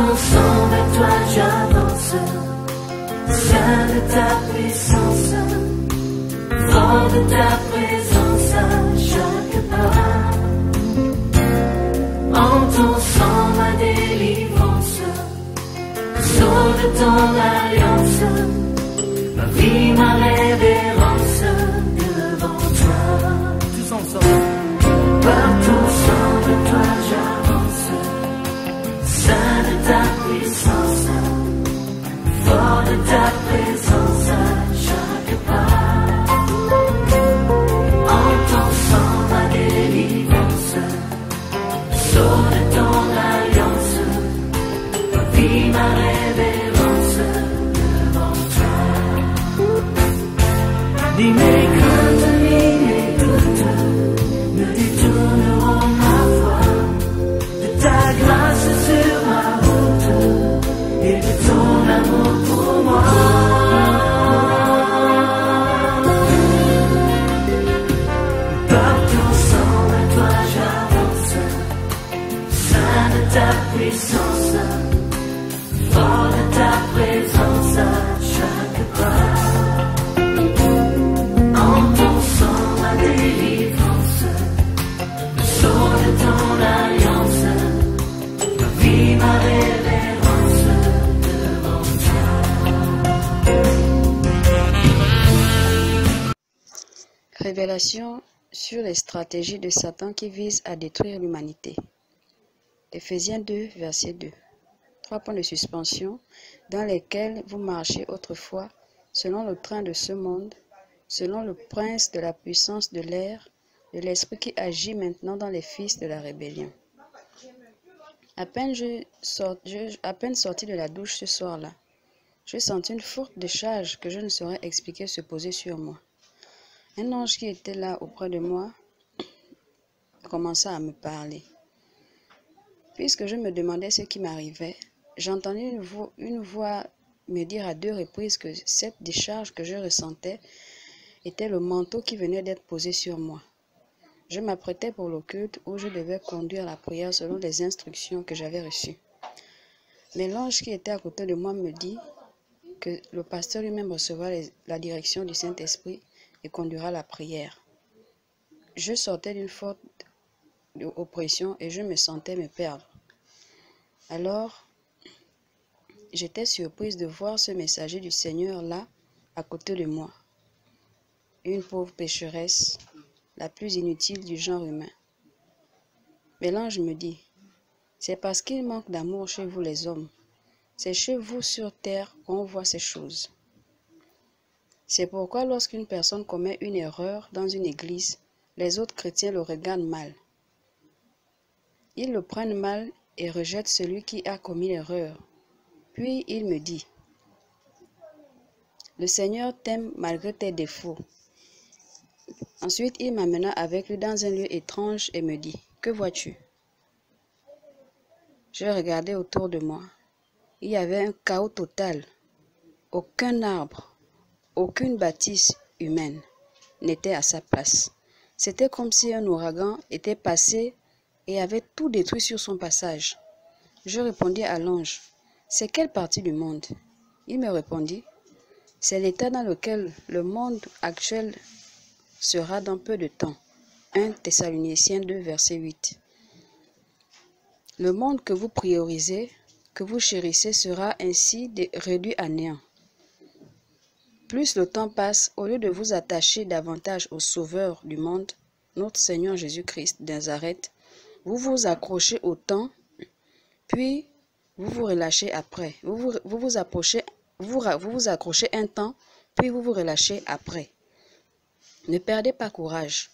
ton sang vers toi j'avance, saint de ta puissance, fort de ta présence à chaque pas. En ton sang ma délivrance, sceau de ton alliance, ma vie, ma révérence devant toi. Tous ensemble. Par ton sang de toi j'avance, saint de ta puissance, fort de ta présence à chaque pas. En ton sang ma délivrance, sceau de ton alliance, ma vie, ma révérence devant toi. Ni mes craintes, ni mes doutes ne détourneront ma foi de ta grâce sur ma route et de ton amour pour moi. Par ton sang à toi j'avance, saint de ta puissance, fort de ta présence à chaque pas. En ton sang ma délivrance, sceau de ton alliance, ma vie, ma révérence devant toi. Révélation sur les stratégies de Satan qui visent à détruire l'humanité. Éphésiens 2, verset 2. 3 points de suspension dans lesquels vous marchez autrefois selon le train de ce monde, selon le prince de la puissance de l'air, de l'esprit qui agit maintenant dans les fils de la rébellion. À peine sorti de la douche ce soir-là, je sentis une forte décharge que je ne saurais expliquer se poser sur moi. Un ange qui était là auprès de moi commença à me parler. Puisque je me demandais ce qui m'arrivait, j'entendis une voix me dire à 2 reprises que cette décharge que je ressentais était le manteau qui venait d'être posé sur moi. Je m'apprêtais pour le culte où je devais conduire la prière selon les instructions que j'avais reçues. Mais l'ange qui était à côté de moi me dit que le pasteur lui-même recevra la direction du Saint-Esprit et conduira la prière. Je sortais d'une forte oppression et je me sentais me perdre. Alors, j'étais surprise de voir ce messager du Seigneur là, à côté de moi. Une pauvre pécheresse, la plus inutile du genre humain. Mais l'ange me dit, c'est parce qu'il manque d'amour chez vous les hommes. C'est chez vous sur terre qu'on voit ces choses. C'est pourquoi lorsqu'une personne commet une erreur dans une église, les autres chrétiens le regardent mal. Ils le prennent mal et rejettent celui qui a commis l'erreur. Puis il me dit, le Seigneur t'aime malgré tes défauts. Ensuite, il m'amena avec lui dans un lieu étrange et me dit, que vois-tu? Je regardais autour de moi. Il y avait un chaos total. Aucun arbre, aucune bâtisse humaine n'était à sa place. C'était comme si un ouragan était passé et avait tout détruit sur son passage. Je répondis à l'ange, c'est quelle partie du monde? Il me répondit, c'est l'état dans lequel le monde actuel sera dans peu de temps. 1 Thessaloniciens 2, verset 8. Le monde que vous priorisez, que vous chérissez, sera ainsi réduit à néant. Plus le temps passe, au lieu de vous attacher davantage au Sauveur du monde, notre Seigneur Jésus-Christ de Nazareth, vous vous accrochez au temps, puis vous vous relâchez après. Vous vous accrochez un temps, puis vous vous relâchez après. Ne perdez pas courage.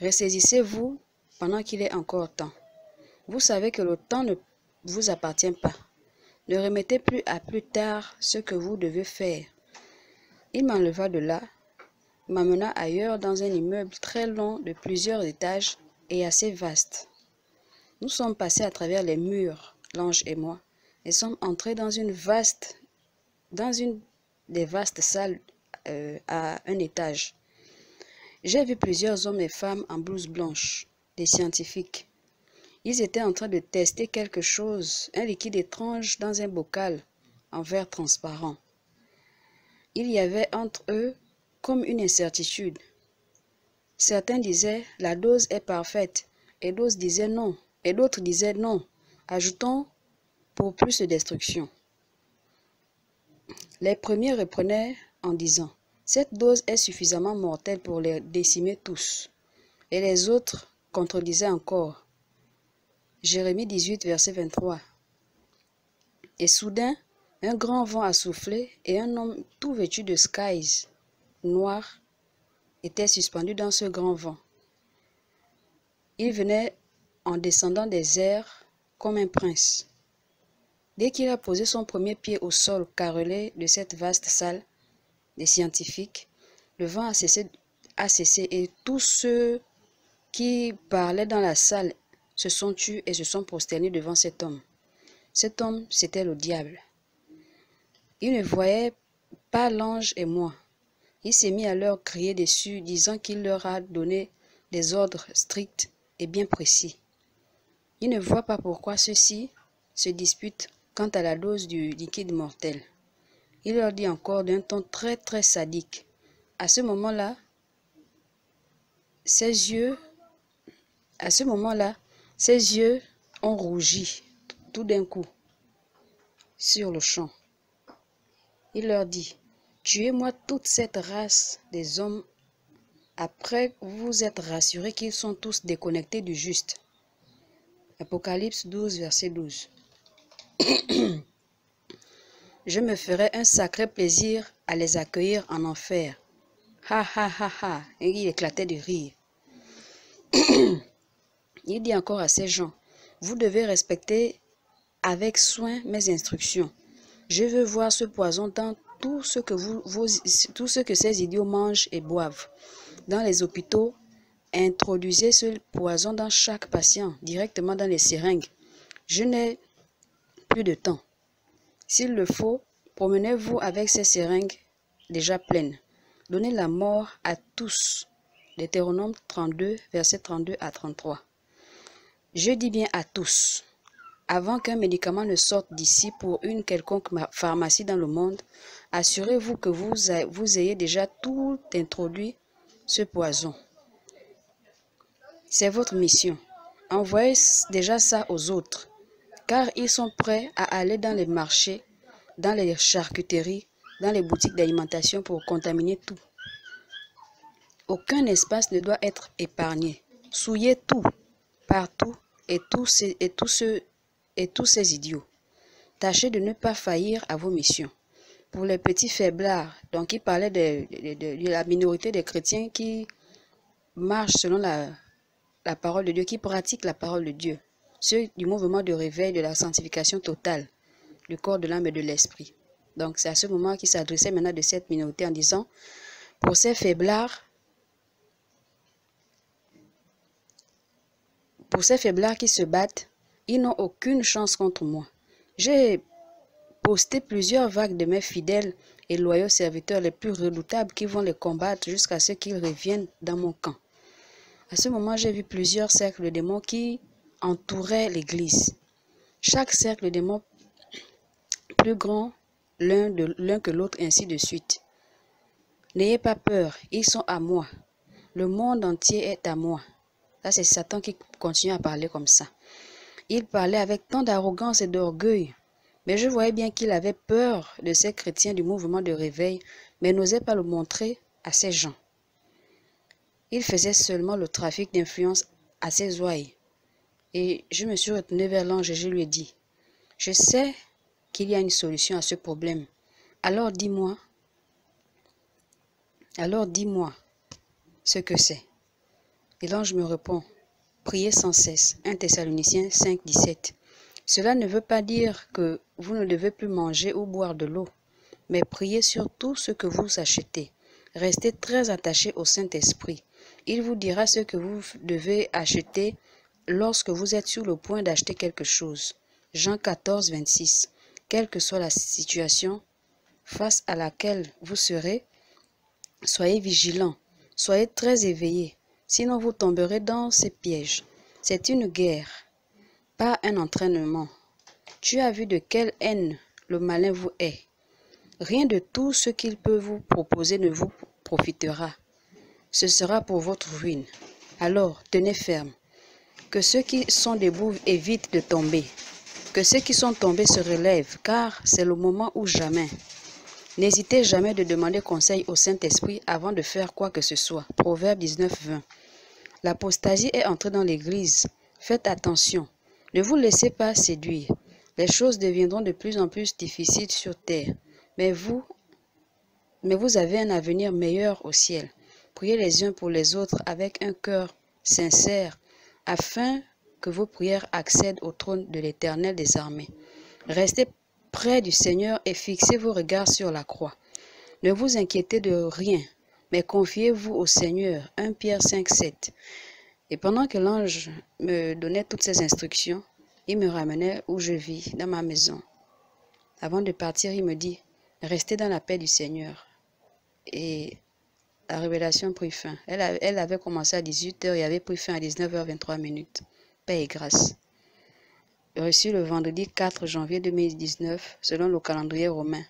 Ressaisissez-vous pendant qu'il est encore temps. Vous savez que le temps ne vous appartient pas. Ne remettez plus à plus tard ce que vous devez faire. Il m'enleva de là, m'amena ailleurs dans un immeuble très long de plusieurs étages et assez vaste. Nous sommes passés à travers les murs, l'ange et moi, et sommes entrés dans une des vastes salles à un étage. J'ai vu plusieurs hommes et femmes en blouse blanche, des scientifiques. Ils étaient en train de tester quelque chose, un liquide étrange dans un bocal en verre transparent. Il y avait entre eux comme une incertitude. Certains disaient « la dose est parfaite » et d'autres disaient non, ajoutons pour plus de destruction. Les premiers reprenaient en disant « cette dose est suffisamment mortelle pour les décimer tous » et les autres contredisaient encore. Jérémie 18, verset 23. Et soudain, un grand vent a soufflé et un homme tout vêtu de skies noir était suspendu dans ce grand vent. Il venait en descendant des airs comme un prince. Dès qu'il a posé son premier pied au sol carrelé de cette vaste salle des scientifiques, le vent a cessé et tous ceux qui parlaient dans la salle se sont tus et se sont prosternés devant cet homme. Cet homme, c'était le diable. Il ne voyait pas l'ange et moi. Il s'est mis à leur crier dessus, disant qu'il leur a donné des ordres stricts et bien précis. Il ne voit pas pourquoi ceux-ci se disputent quant à la dose du liquide mortel. Il leur dit encore d'un ton très très sadique. À ce moment-là, ses yeux ont rougi tout d'un coup, sur le champ. Il leur dit, « Tuez-moi toute cette race des hommes, après vous êtes rassurés qu'ils sont tous déconnectés du juste. » Apocalypse 12, verset 12. Je me ferai un sacré plaisir à les accueillir en enfer. Ha ha ha ha. Et il éclatait de rire. Il dit encore à ces gens, vous devez respecter avec soin mes instructions. Je veux voir ce poison dans tout ce que ces idiots mangent et boivent. Dans les hôpitaux, introduisez ce poison dans chaque patient, directement dans les seringues. Je n'ai plus de temps. S'il le faut, promenez-vous avec ces seringues déjà pleines. Donnez la mort à tous. Deutéronome 32, versets 32 à 33. Je dis bien à tous. Avant qu'un médicament ne sorte d'ici pour une quelconque pharmacie dans le monde, assurez-vous que vous ayez déjà tout introduit ce poison. C'est votre mission. Envoyez déjà ça aux autres, car ils sont prêts à aller dans les marchés, dans les charcuteries, dans les boutiques d'alimentation pour contaminer tout. Aucun espace ne doit être épargné. Souillez tout, partout, et tous ces idiots. Tâchez de ne pas faillir à vos missions. Pour les petits faiblards, donc il parlait de la minorité des chrétiens qui marchent selon la parole de Dieu, qui pratiquent la parole de Dieu. Ceux du mouvement de réveil de la sanctification totale, du corps, de l'âme et de l'esprit. Donc c'est à ce moment qu'il s'adressait maintenant de cette minorité en disant, pour ces faiblards qui se battent, ils n'ont aucune chance contre moi. J'ai posté plusieurs vagues de mes fidèles et loyaux serviteurs les plus redoutables qui vont les combattre jusqu'à ce qu'ils reviennent dans mon camp. À ce moment, j'ai vu plusieurs cercles de démons qui entouraient l'église. Chaque cercle de démons plus grand l'un que l'autre, ainsi de suite. N'ayez pas peur, ils sont à moi. Le monde entier est à moi. Là, c'est Satan qui continue à parler comme ça. Il parlait avec tant d'arrogance et d'orgueil. Mais je voyais bien qu'il avait peur de ces chrétiens du mouvement de réveil, mais n'osait pas le montrer à ces gens. Il faisait seulement le trafic d'influence à ses ouailles. Et je me suis retournée vers l'ange et je lui ai dit, « Je sais qu'il y a une solution à ce problème. Alors dis-moi ce que c'est. » Et l'ange me répond, « Priez sans cesse. » 1 Thessaloniciens 5, 17. Cela ne veut pas dire que vous ne devez plus manger ou boire de l'eau, mais priez sur tout ce que vous achetez. Restez très attachés au Saint-Esprit. Il vous dira ce que vous devez acheter lorsque vous êtes sur le point d'acheter quelque chose. Jean 14, 26. Quelle que soit la situation face à laquelle vous serez, soyez vigilants, soyez très éveillés, sinon vous tomberez dans ces pièges. C'est une guerre. pas un entraînement. Tu as vu de quelle haine le malin vous est. Rien de tout ce qu'il peut vous proposer ne vous profitera. Ce sera pour votre ruine. Alors, tenez ferme. Que ceux qui sont debout évitent de tomber. Que ceux qui sont tombés se relèvent, car c'est le moment ou jamais. N'hésitez jamais de demander conseil au Saint-Esprit avant de faire quoi que ce soit. Proverbe 19, 20. L'apostasie est entrée dans l'Église. Faites attention. Ne vous laissez pas séduire. Les choses deviendront de plus en plus difficiles sur terre. Mais vous avez un avenir meilleur au ciel. Priez les uns pour les autres avec un cœur sincère, afin que vos prières accèdent au trône de l'Éternel des armées. Restez près du Seigneur et fixez vos regards sur la croix. Ne vous inquiétez de rien, mais confiez-vous au Seigneur. 1 Pierre 5, 7. Et pendant que l'ange me donnait toutes ces instructions, il me ramenait où je vis, dans ma maison. Avant de partir, il me dit, restez dans la paix du Seigneur. Et la révélation prit fin. Elle avait commencé à 18h et avait pris fin à 19h23. Paix et grâce. Reçu le vendredi 4 janvier 2019, selon le calendrier romain.